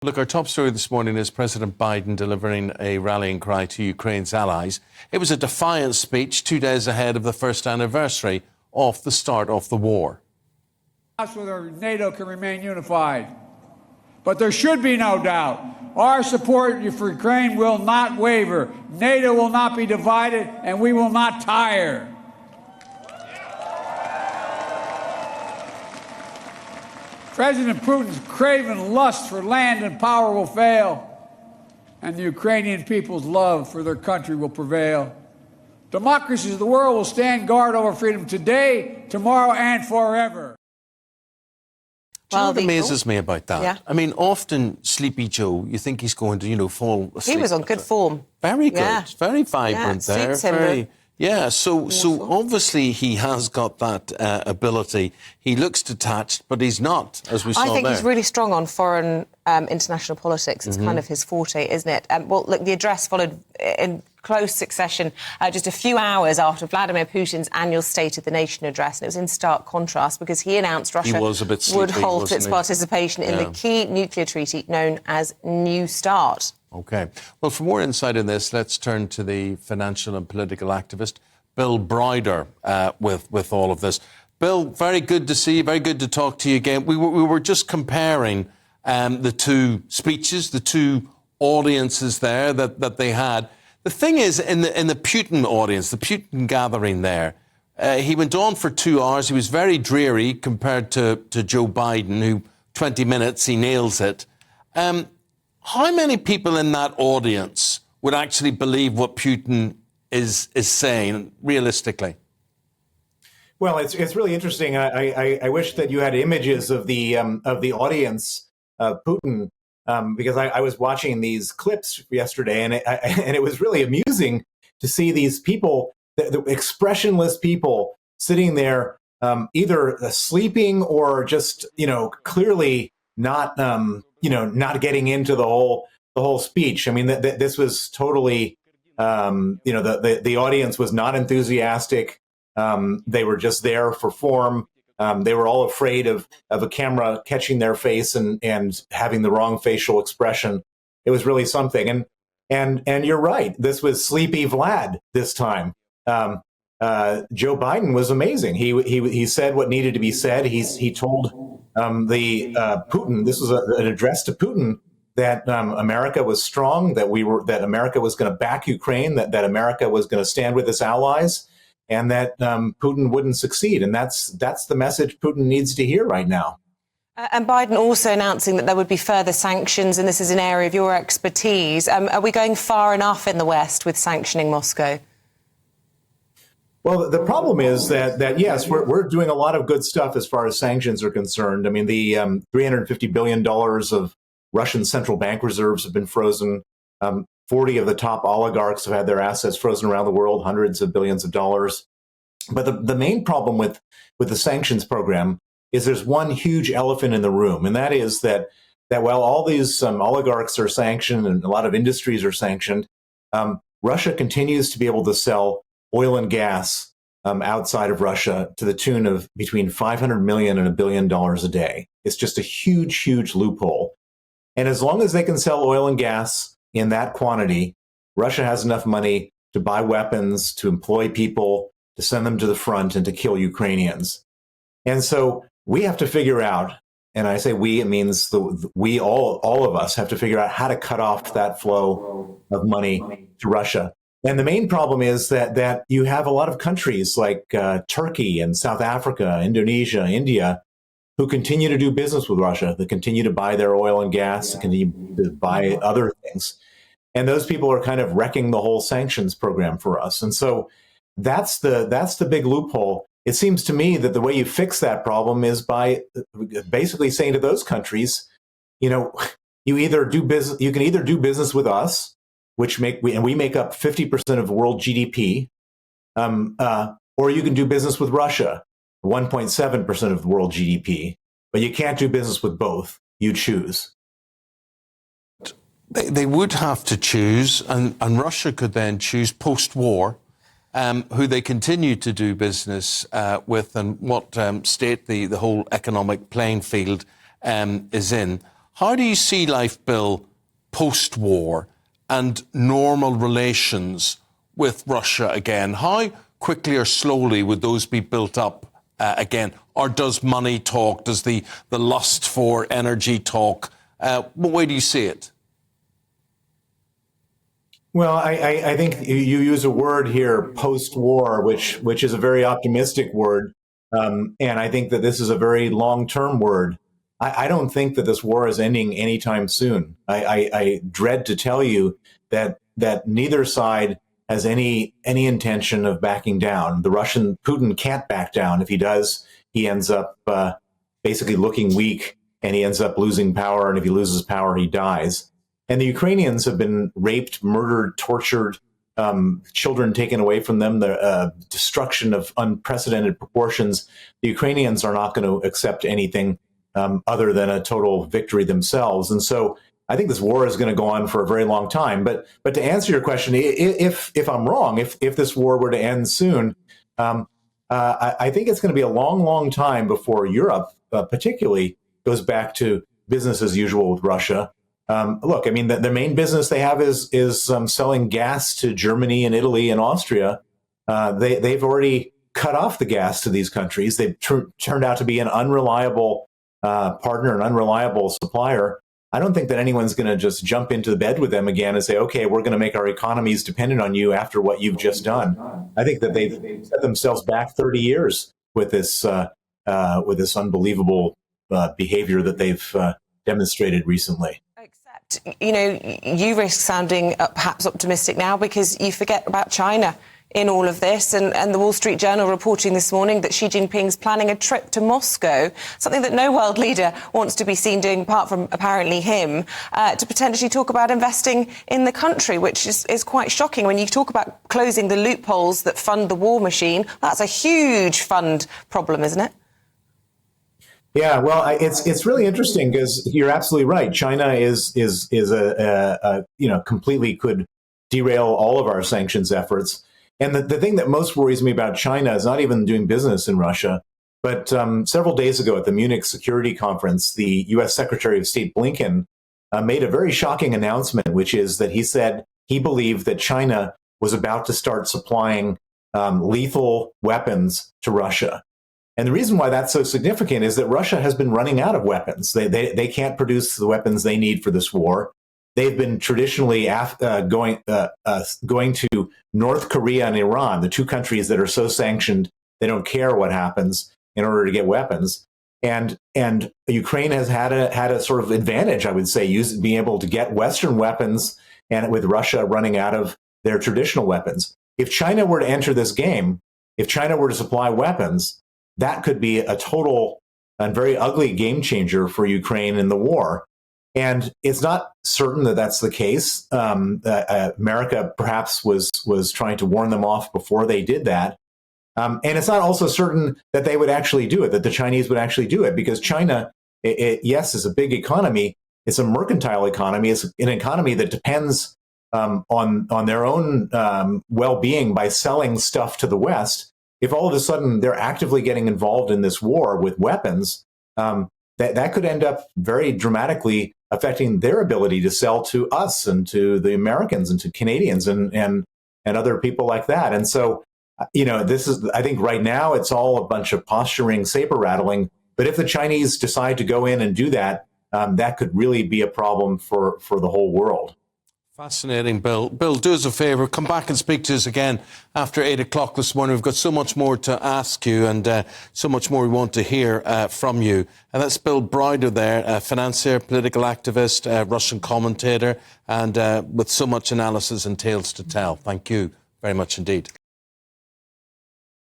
Look, our top story this morning is President Biden delivering a rallying cry to Ukraine's allies. It was a defiant speech 2 days ahead of the first anniversary of the start of the war. Whether NATO can remain unified. But there should be no doubt. Our support for Ukraine will not waver. NATO will not be divided, and we will not tire. President Putin's craven lust for land and power will fail, and the Ukrainian people's love for their country will prevail. Democracies of the world will stand guard over freedom today, tomorrow, and forever. Well, what amazes me about that? Yeah. I mean, often Sleepy Joe, you think he's going to, fall asleep. He was on good form. Very good. Yeah. Very vibrant there. Suits him, very. Yeah, so obviously he has got that ability. He looks detached, but he's not, as we saw there. I think he's really strong on foreign international politics. It's kind of his forte, isn't it? Well, look, the address followed in close succession just a few hours after Vladimir Putin's annual State of the Nation address, and it was in stark contrast because he announced Russia would halt its participation in the key nuclear treaty known as New START. OK. Well, for more insight in this, let's turn to the financial and political activist, Bill Browder, with all of this. Bill, very good to see you, very good to talk to you again. We were just comparing the two speeches, the two audiences there that they had. The thing is, in the Putin audience, the Putin gathering there, he went on for 2 hours. He was very dreary compared to Joe Biden, who 20 minutes, he nails it. How many people in that audience would actually believe what Putin is saying, realistically? Well, it's really interesting. I wish that you had images of the audience of Putin, because I was watching these clips yesterday, and it was really amusing to see these people, the expressionless people, sitting there, either sleeping or just clearly not not getting into the whole speech. I mean, this was totally, the audience was not enthusiastic. They were just there for form. They were all afraid of a camera catching their face and having the wrong facial expression. It was really something. And you're right. This was Sleepy Vlad this time. Joe Biden was amazing. He said what needed to be said. He told Putin, this was an address to Putin, that America was strong, that America was going to back Ukraine, that America was going to stand with its allies, and that Putin wouldn't succeed. And that's the message Putin needs to hear right now. And Biden also announcing that there would be further sanctions, and this is an area of your expertise. Are we going far enough in the West with sanctioning Moscow? Well, the problem is that yes, we're doing a lot of good stuff as far as sanctions are concerned. I mean, the $350 billion of Russian central bank reserves have been frozen. 40 of the top oligarchs have had their assets frozen around the world, hundreds of billions of dollars. But the main problem with the sanctions program is there's one huge elephant in the room, and that is that while all these oligarchs are sanctioned and a lot of industries are sanctioned, Russia continues to be able to sell oil and gas outside of Russia to the tune of between $500 million and $1 billion a day. It's just a huge, huge loophole. And as long as they can sell oil and gas in that quantity, Russia has enough money to buy weapons, to employ people, to send them to the front, and to kill Ukrainians. And so we have to figure out, and I say we, it means we all of us have to figure out how to cut off that flow of money to Russia. And the main problem is that you have a lot of countries like Turkey and South Africa, Indonesia, India, who continue to do business with Russia, that continue to buy their oil and gas, that continue to buy other things. And those people are kind of wrecking the whole sanctions program for us. And so that's the big loophole. It seems to me that the way you fix that problem is by basically saying to those countries, you can either do business with us, we make up 50% of world GDP, or you can do business with Russia, 1.7% of world GDP, but you can't do business with both. You choose. They would have to choose, and Russia could then choose post-war who they continue to do business with and what state the whole economic playing field is in. How do you see life, Bill, post-war and normal relations with Russia again? How quickly or slowly would those be built up again? Or does money talk? Does the lust for energy talk? What way do you see it? Well, I think you use a word here, post-war, which is a very optimistic word. And I think that this is a very long-term word. I don't think that this war is ending anytime soon. I dread to tell you that neither side has any intention of backing down. The Putin can't back down. If he does, he ends up basically looking weak, and he ends up losing power. And if he loses power, he dies. And the Ukrainians have been raped, murdered, tortured, children taken away from them, the destruction of unprecedented proportions. The Ukrainians are not going to accept anything other than a total victory themselves. And so I think this war is going to go on for a very long time. But to answer your question, if I'm wrong, if this war were to end soon, I think it's going to be a long, long time before Europe, particularly, goes back to business as usual with Russia. Look, I mean, the main business they have is selling gas to Germany and Italy and Austria. They've already cut off the gas to these countries. They've turned out to be an unreliable partner, an unreliable supplier. I don't think that anyone's going to just jump into the bed with them again and say, okay, we're going to make our economies dependent on you after what you've just done. I think that they've set themselves back 30 years with this unbelievable behavior that they've demonstrated recently. You know, you risk sounding perhaps optimistic now because you forget about China in all of this. And the Wall Street Journal reporting this morning that Xi Jinping's planning a trip to Moscow, something that no world leader wants to be seen doing, apart from apparently him, to potentially talk about investing in the country, which is quite shocking. When you talk about closing the loopholes that fund the war machine, that's a huge fund problem, isn't it? Yeah, well, it's really interesting because you're absolutely right. China is a completely could derail all of our sanctions efforts. And the thing that most worries me about China is not even doing business in Russia, but several days ago at the Munich Security Conference, the U.S. Secretary of State Blinken made a very shocking announcement, which is that he said he believed that China was about to start supplying lethal weapons to Russia. And the reason why that's so significant is that Russia has been running out of weapons. They can't produce the weapons they need for this war. They've been traditionally going to North Korea and Iran, the two countries that are so sanctioned they don't care what happens in order to get weapons. And Ukraine has had a sort of advantage, I would say, being able to get Western weapons, and with Russia running out of their traditional weapons. If China were to enter this game, if China were to supply weapons, that could be a total and very ugly game changer for Ukraine in the war. And it's not certain that that's the case. America perhaps was trying to warn them off before they did that. And it's not also certain that they would actually do it, that the Chinese would actually do it, because China, yes, is a big economy. It's a mercantile economy. It's an economy that depends on their own well-being by selling stuff to the West. If all of a sudden they're actively getting involved in this war with weapons, that could end up very dramatically affecting their ability to sell to us and to the Americans and to Canadians and other people like that. And so, this is, I think right now it's all a bunch of posturing, saber rattling. But if the Chinese decide to go in and do that, that could really be a problem for the whole world. Fascinating, Bill. Bill, do us a favour, come back and speak to us again after 8 o'clock this morning. We've got so much more to ask you and so much more we want to hear from you. And that's Bill Browder there, a financier, political activist, Russian commentator, and with so much analysis and tales to tell. Thank you very much indeed.